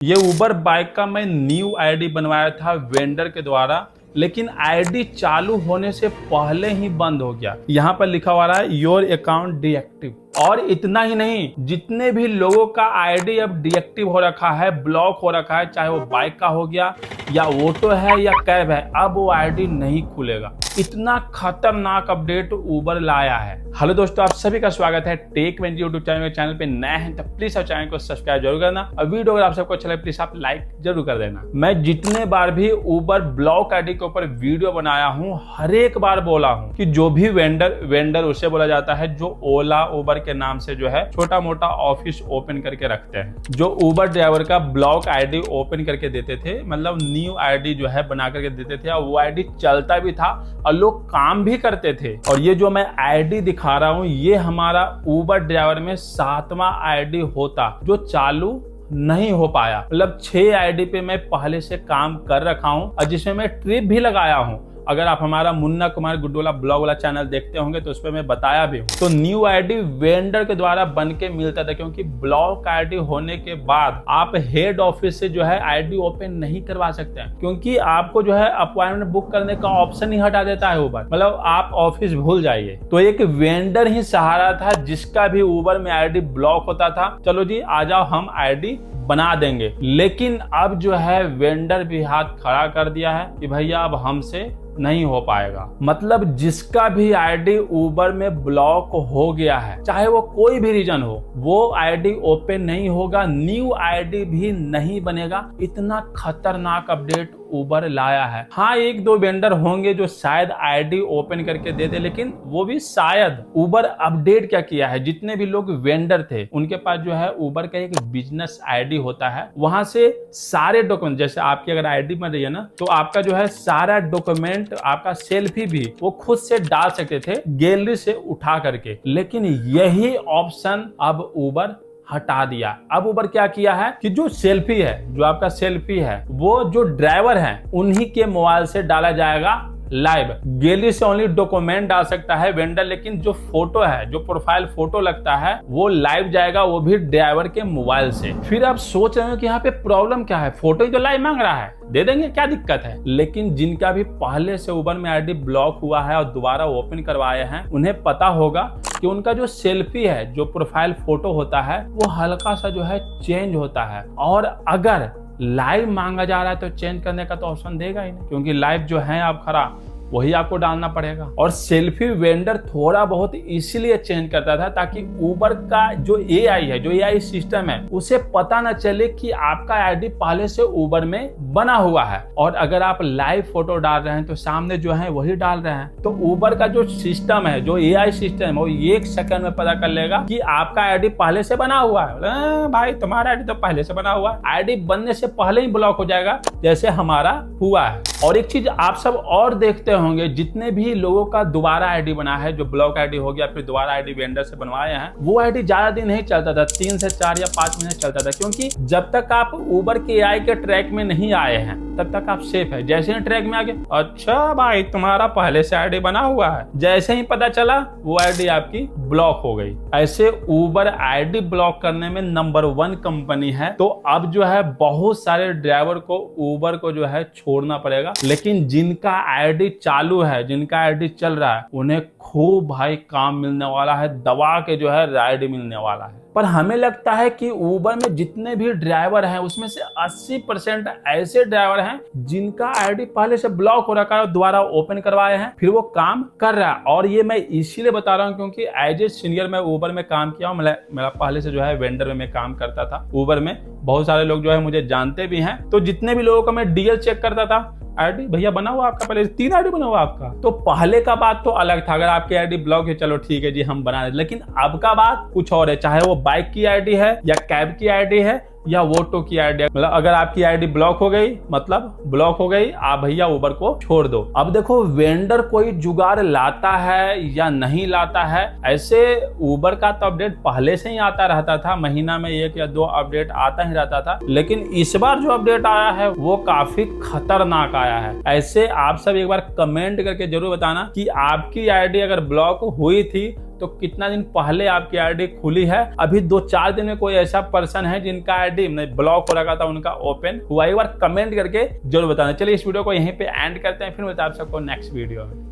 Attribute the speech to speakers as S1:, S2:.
S1: ये उबर बाइक का मैं न्यू आईडी बनवाया था वेंडर के द्वारा, लेकिन आईडी चालू होने से पहले ही बंद हो गया। यहाँ पर लिखा हुआ है योर अकाउंट डीएक्टिव। और इतना ही नहीं, जितने भी लोगों का आईडी अब डीएक्टिव हो रखा है, ब्लॉक हो रखा है, चाहे वो बाइक का हो गया या ऑटो है या कैब है, अब वो आईडी नहीं खुलेगा। इतना खतरनाक अपडेट उबर लाया है। हेलो दोस्तों, आप सभी का स्वागत है टेक वेंजी यूट्यूब चैनल पे। नए हैं तो प्लीज आप चैनल को सब्सक्राइब जरूर करना और वीडियो अगर आप सबको अच्छा लगे प्लीज आप लाइक जरूर कर देना। मैं जितने बार भी उबर ब्लॉक आईडी के ऊपर वीडियो बनाया हूँ, हर एक बार बोला हूँ कि जो भी वेंडर उसे बोला जाता है जो ओला उबर के नाम से जो है छोटा मोटा ऑफिस ओपन करके रखते हैं, जो उबर ड्राइवर का ब्लॉक आईडी ओपन करके देते थे, मतलब न्यू आईडी जो है बना करके देते थे और वो आईडी चलता भी था और लोग काम भी करते थे। और ये जो मैं आईडी दिखा रहा हूँ, ये हमारा उबर ड्राइवर में 7वां आईडी होता जो चालू नहीं हो पाया। मतलब 6 आईडी पे मैं पहले से काम कर रखा हूँ और जिसमें मैं ट्रिप भी लगाया हूँ। अगर आप हमारा मुन्ना कुमार गुड्डोला ब्लॉग वाला चैनल देखते होंगे तो उस पर मैं बताया भी हूँ। तो न्यू आईडी वेंडर के द्वारा बन के मिलता था, क्योंकि ब्लॉक आईडी होने के बाद आप हेड ऑफिस से जो है आईडी ओपन नहीं करवा सकते हैं, क्योंकि आपको जो है अपॉइंटमेंट बुक करने का ऑप्शन ही हटा देता है उबर। मतलब आप ऑफिस भूल जाइए। तो एक वेंडर ही सहारा था जिसका भी उबर में आईडी ब्लॉक होता था। चलो जी आ जाओ, हम आईडी बना देंगे। लेकिन अब जो है वेंडर भी हाथ खड़ा कर दिया है कि भैया अब हमसे नहीं हो पाएगा। मतलब जिसका भी आईडी उबर में ब्लॉक हो गया है, चाहे वो कोई भी रीजन हो, वो आईडी ओपन नहीं होगा, न्यू आईडी भी नहीं बनेगा। इतना खतरनाक अपडेट उबर लाया है। हाँ, एक दो वेंडर होंगे जो शायद आईडी ओपन करके दे दे, लेकिन वो भी शायद। उबर अपडेट क्या किया है, जितने भी लोग वेंडर थे उनके पास जो है उबर का एक बिजनेस आईडी होता है, वहां से सारे डॉक्यूमेंट, जैसे आपकी अगर आईडी बन रही है ना, तो आपका जो है सारा डॉक्यूमेंट, आपका सेल्फी भी वो खुद से डाल सकते थे गैलरी से उठा करके। लेकिन यही ऑप्शन अब उबर हटा दिया। अब उबर क्या किया है कि जो सेल्फी है, जो आपका सेल्फी है, वो जो ड्राइवर है उन्हीं के मोबाइल से डाला जाएगा लाइव। गैलरी से ओनली डॉक्यूमेंट डाल सकता है वेंडर, लेकिन जो फोटो है, जो प्रोफाइल फोटो लगता है, वो लाइव जाएगा, वो भी ड्राइवर के मोबाइल से। फिर आप सोच रहे हो कि यहाँ पे प्रॉब्लम क्या है, फोटो ही तो लाइव मांग रहा है, दे देंगे, क्या दिक्कत है। लेकिन जिनका भी पहले से उबर में आईडी ब्लॉक हुआ है और दोबारा ओपन करवाए हैं, उन्हें पता होगा कि उनका जो सेल्फी है, जो प्रोफाइल फोटो होता है, वो हल्का सा जो है चेंज होता है। और अगर लाइव मांगा जा रहा है तो चेंज करने का तो ऑप्शन देगा ही नहीं, क्योंकि लाइव जो है आप खरा वही आपको डालना पड़ेगा। और सेल्फी वेंडर थोड़ा बहुत इसीलिए चेंज करता था ताकि उबर का जो एआई है, जो एआई सिस्टम है, उसे पता न चले कि आपका आईडी पहले से उबर में बना हुआ है। और अगर आप लाइव फोटो डाल रहे हैं तो सामने जो है वही डाल रहे हैं, तो उबर का जो सिस्टम है, जो एआई सिस्टम है, वो 1 सेकंड में पता कर लेगा कि आपका आईडी पहले से बना हुआ है। भाई तुम्हारा आईडी तो पहले से बना हुआ है, आईडी बनने से पहले ही ब्लॉक हो जाएगा जैसे हमारा हुआ है। और एक चीज आप सब और देखते होंगे, जितने भी लोगों का दोबारा आईडी बना है, जो ब्लॉक आईडी हो गया फिर दोबारा आईडी वेंडर से बनवाए हैं, वो आईडी ज्यादा दिन नहीं चलता था, 3 से 4 या 5 महीने चलता था, क्योंकि जब तक आप उबर के एआई के ट्रैक में नहीं आए हैं तब तक आप सेफ है। जैसे ही ट्रैक में आ गए, अच्छा भाई तुम्हारा पहले से आईडी बना हुआ है, जैसे ही पता चला वो आईडी आपकी ब्लॉक हो गई। ऐसे उबर आईडी ब्लॉक करने में नंबर 1 कंपनी है। तो अब जो है बहुत सारे ड्राइवर को उबर को जो है छोड़ना पड़ेगा, लेकिन जिनका आईडी चालू है, जिनका आईडी चल रहा है, उन्हें खूब भाई काम मिलने वाला है, दबा के जो है राइड मिलने वाला है। पर हमें लगता है कि उबर में जितने भी ड्राइवर हैं उसमें से 80% ऐसे ड्राइवर हैं जिनका आईडी पहले से ब्लॉक हो रखा है, दोबारा ओपन करवाए हैं, फिर वो काम कर रहा है। और ये मैं इसीलिए बता रहा हूँ क्योंकि एज ए सीनियर मैं उबर में काम किया हूँ। मेरा पहले से जो है वेंडर में मैं काम करता था उबर में। बहुत सारे लोग जो है मुझे जानते भी हैं। तो जितने भी लोगों का मैं डीएल चेक करता था, आईडी भैया बना हुआ आपका, पहले 3 आईडी बना हुआ आपका, तो पहले का बात तो अलग था। अगर आपकी आईडी ब्लॉक है, चलो ठीक है जी हम बना दें, लेकिन अब का बात कुछ और है। चाहे वो बाइक की आईडी है या कैब की आईडी है या ऑटो की आईडी, मतलब अगर आपकी आईडी ब्लॉक हो गई मतलब ब्लॉक हो गई, आप भैया उबर को छोड़ दो। अब देखो वेंडर कोई जुगाड़ लाता है या नहीं लाता है, ऐसे उबर का तो अपडेट पहले से ही आता रहता था, महीना में 1 या 2 अपडेट आता ही रहता था। लेकिन इस बार जो अपडेट आया है वो काफी खतरनाक आया है। ऐसे आप सब एक बार कमेंट करके जरूर बताना कि आपकी आईडी अगर ब्लॉक हुई थी तो कितना दिन पहले आपकी आईडी खुली है। अभी 2-4 दिन में कोई ऐसा पर्सन है जिनका आईडी ब्लॉक हो रखा था, उनका ओपन हुआ, एक बार कमेंट करके जरूर बताना। चलिए इस वीडियो को यहीं पे एंड करते हैं, फिर मिलते हैं आप सबको नेक्स्ट वीडियो में।